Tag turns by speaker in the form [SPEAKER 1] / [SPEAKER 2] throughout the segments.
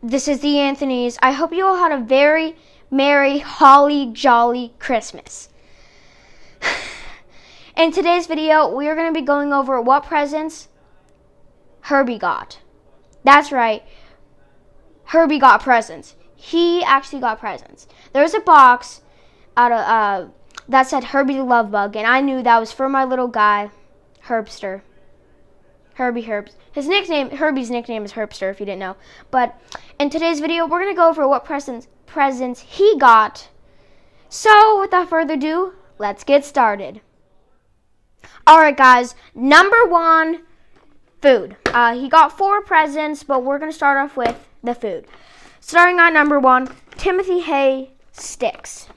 [SPEAKER 1] This is the Anthonys. I hope you all had a very merry, holly, jolly Christmas. In today's video, we are going to be going over what presents Herbie got. That's right. Herbie got presents. He actually got presents. There's a box out of that said Herbie the Love Bug, and I knew that was for my little guy, Herbster. Herbie Herbs. Herbie's nickname is Herbster, if you didn't know. But in today's video, we're going to go over what presents he got. So, without further ado, let's get started. Alright, guys. Number 1, food. He got 4 presents, but we're going to start off with the food. Starting on number 1, Timothy Hay sticks.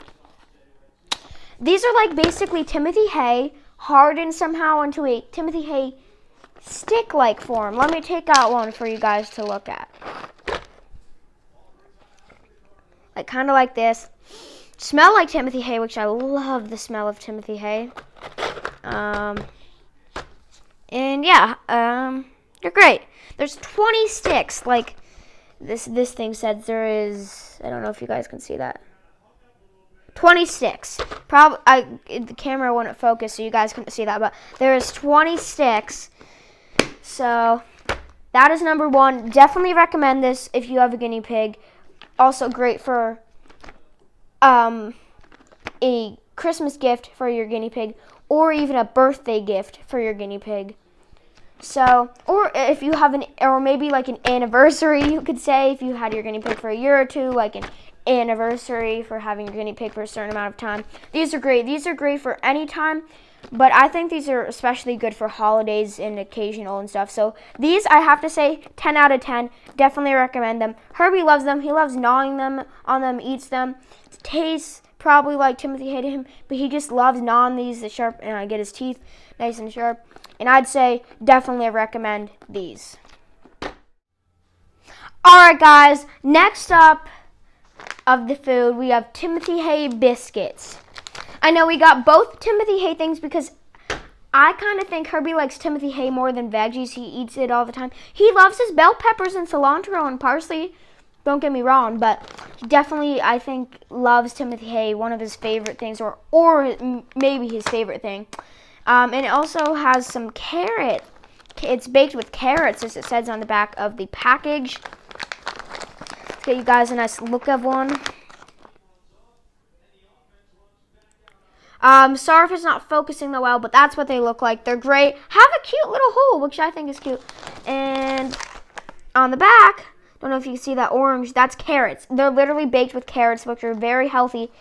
[SPEAKER 1] These are like basically Timothy Hay hardened somehow into a Timothy Hay stick-like form. Let me take out one for you guys to look at. Like kind of like this. Smell like Timothy Hay, which I love the smell of Timothy Hay. And yeah, they're great. There's 20 sticks. Like this thing said there is. I don't know if you guys can see that. 20 sticks. The camera wouldn't focus, so you guys couldn't see that. But there is 20 sticks. So that is number 1. Definitely recommend this if you have a guinea pig. Also great for a Christmas gift for your guinea pig, or even a birthday gift for your guinea pig. So, or if you have or maybe like an anniversary, you could say, if you had your guinea pig for a year or two, like an anniversary for having your guinea pig for a certain amount of time. These are great. These are great for any time. But I think these are especially good for holidays and occasional and stuff. So these, I have to say, 10 out of 10. Definitely recommend them. Herbie loves them. He loves gnawing on them, eats them. It tastes probably like Timothy Hay to him, but he just loves gnawing these to sharp and get his teeth nice and sharp. And I'd say definitely recommend these. Alright, guys. Next up of the food, we have Timothy Hay biscuits. I know we got both Timothy Hay things because I kind of think Herbie likes Timothy Hay more than veggies. He eats it all the time. He loves his bell peppers and cilantro and parsley. Don't get me wrong, but he definitely, I think, loves Timothy Hay, one of his favorite things, or maybe his favorite thing. And it also has some carrot. It's baked with carrots, as it says on the back of the package. Let's get you guys a nice look of one. Sorry if it's not focusing that well, but that's what they look like. They're great. Have a cute little hole, which I think is cute. And on the back, don't know if you can see that orange, that's carrots. They're literally baked with carrots, which are very healthy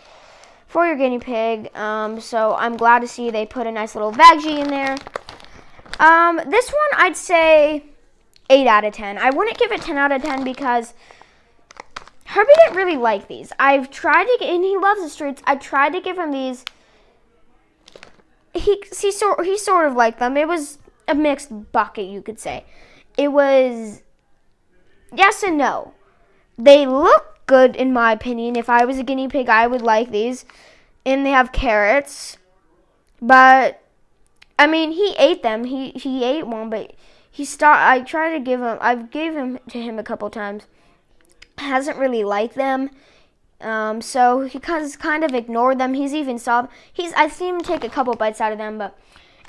[SPEAKER 1] for your guinea pig. So I'm glad to see they put a nice little veggie in there. This one, I'd say 8 out of 10. I wouldn't give it 10 out of 10 because Herbie didn't really like these. I've tried to, and he loves the streets. I tried to give him these. He sort of liked them. It was a mixed bucket, you could say. It was yes and no. They look good, in my opinion. If I was a guinea pig, I would like these. And they have carrots. But, I mean, he ate them. He ate one, but I've gave them to him a couple times. Hasn't really liked them. So he kind of ignored them. He's even saw them. I've seen him take a couple bites out of them, but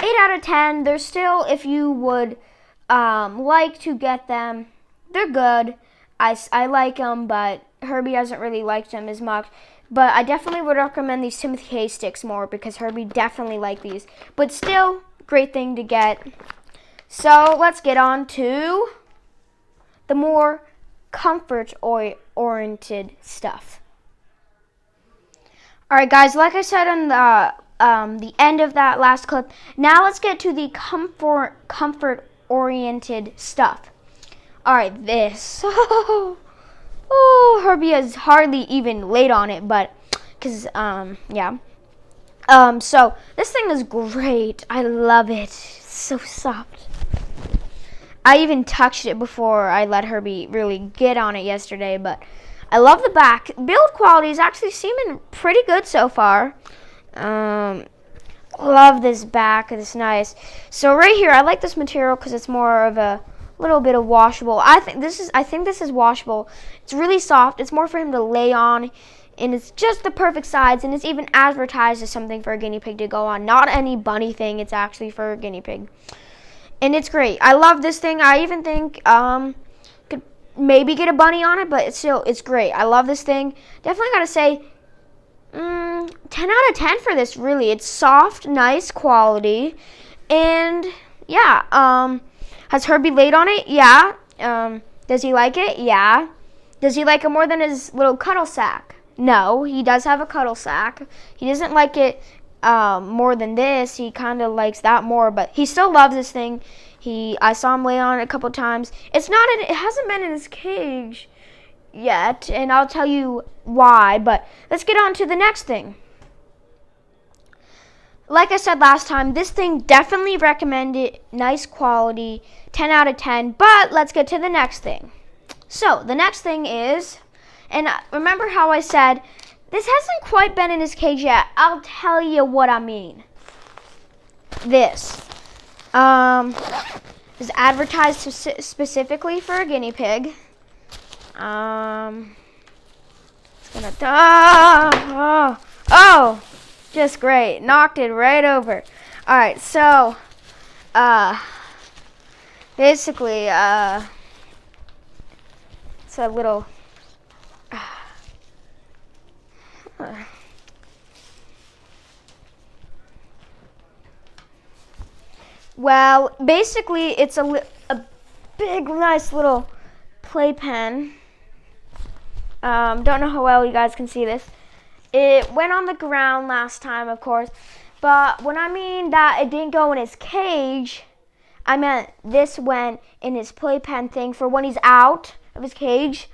[SPEAKER 1] 8 out of 10. They're still, if you would like to get them, they're good. I like them, but Herbie hasn't really liked them as much. But I definitely would recommend these Timothy Hay sticks more because Herbie definitely liked these. But still, great thing to get. So let's get on to the more comfort-oriented stuff. Alright guys, like I said on the end of that last clip, now let's get to the comfort-oriented stuff. Alright, this. Oh, Herbie has hardly even laid on it, but, yeah. So, this thing is great. I love it. It's so soft. I even touched it before I let Herbie really get on it yesterday, but I love the back. Build quality is actually seeming pretty good so far. Love this back. It's nice. So right here, I like this material because it's more of a little bit of washable. I think this is washable. It's really soft. It's more for him to lay on, and it's just the perfect size, and it's even advertised as something for a guinea pig to go on. Not any bunny thing. It's actually for a guinea pig. And it's great. I love this thing. I even think could maybe get a bunny on it, but it's great. I love this thing. Definitely gotta say 10 out of 10 for this, really. It's soft, nice quality. And yeah, has Herbie laid on it? Yeah. Does he like it? Yeah. Does he like it more than his little cuddle sack? No, he does have a cuddle sack. He doesn't like it more than this. He kind of likes that more, but he still loves this thing. I saw him lay on it a couple times. It hasn't been in his cage yet, and I'll tell you why, but let's get on to the next thing. Like I said last time, this thing definitely recommended, nice quality, 10 out of 10, but let's get to the next thing. So, the next thing is, and remember how I said, this hasn't quite been in his cage yet. I'll tell you what I mean. This is advertised specifically for a guinea pig. It's gonna just great. Knocked it right over. All right, so basically it's a little well, basically it's a big nice little playpen. Don't know how well you guys can see this. It went on the ground last time, of course, but when I mean that it didn't go in his cage, I meant this went in his playpen thing for when he's out of his cage,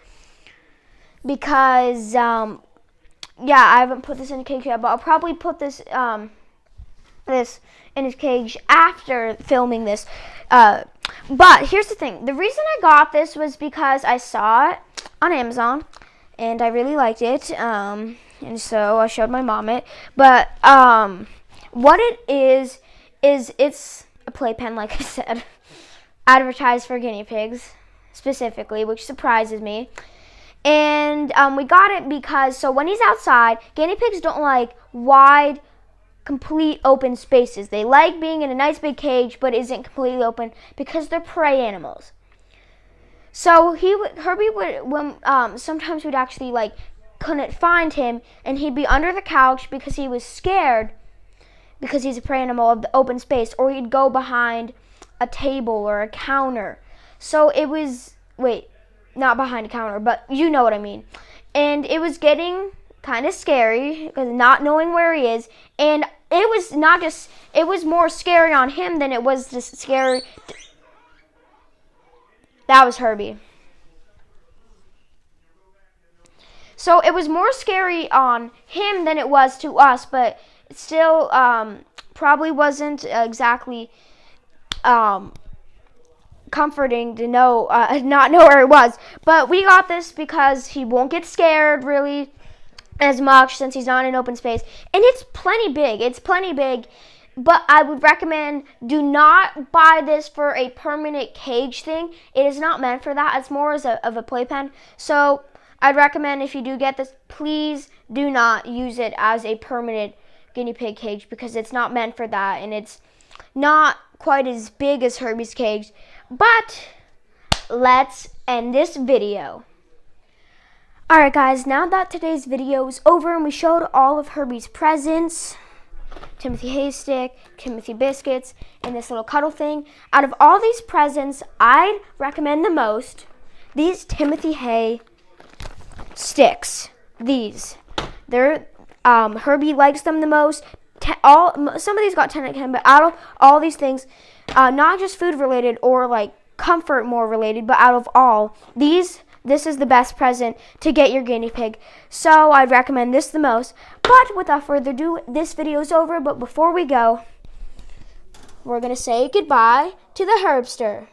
[SPEAKER 1] because yeah, I haven't put this in the cage yet, but I'll probably put this this in his cage after filming this. But here's the thing. The reason I got this was because I saw it on Amazon, and I really liked it. And so I showed my mom it. But what it is it's a playpen, like I said, advertised for guinea pigs specifically, which surprises me. And we got it because, so when he's outside, guinea pigs don't like wide, complete open spaces. They like being in a nice big cage, but isn't completely open because they're prey animals. So Herbie would, when sometimes we'd actually like couldn't find him, and he'd be under the couch because he was scared, because he's a prey animal of the open space, or he'd go behind a table or a counter. So it was, not behind a counter, but you know what I mean. And it was getting kind of scary because not knowing where he is, and it was more scary on him than it was just scary. That was Herbie. So it was more scary on him than it was to us, but it still probably wasn't exactly comforting to know not know where it was. But we got this because he won't get scared really as much since he's not in open space, and it's plenty big. But I would recommend, do not buy this for a permanent cage thing. It is not meant for that. It's more of a playpen. So I'd recommend, if you do get this, please do not use it as a permanent guinea pig cage, because it's not meant for that, and it's not quite as big as Herbie's cage. But let's end this video. Alright guys, now that today's video is over and we showed all of Herbie's presents, Timothy haystick, Timothy biscuits, and this little cuddle thing, out of all these presents, I'd recommend the most these Timothy hay sticks. These, Herbie likes them the most. Some of these got 10 out of 10, but out of all these things, not just food related or like comfort more related, but out of all these, this is the best present to get your guinea pig. So I'd recommend this the most. But without further ado, this video is over. But before we go, we're going to say goodbye to the Herbster.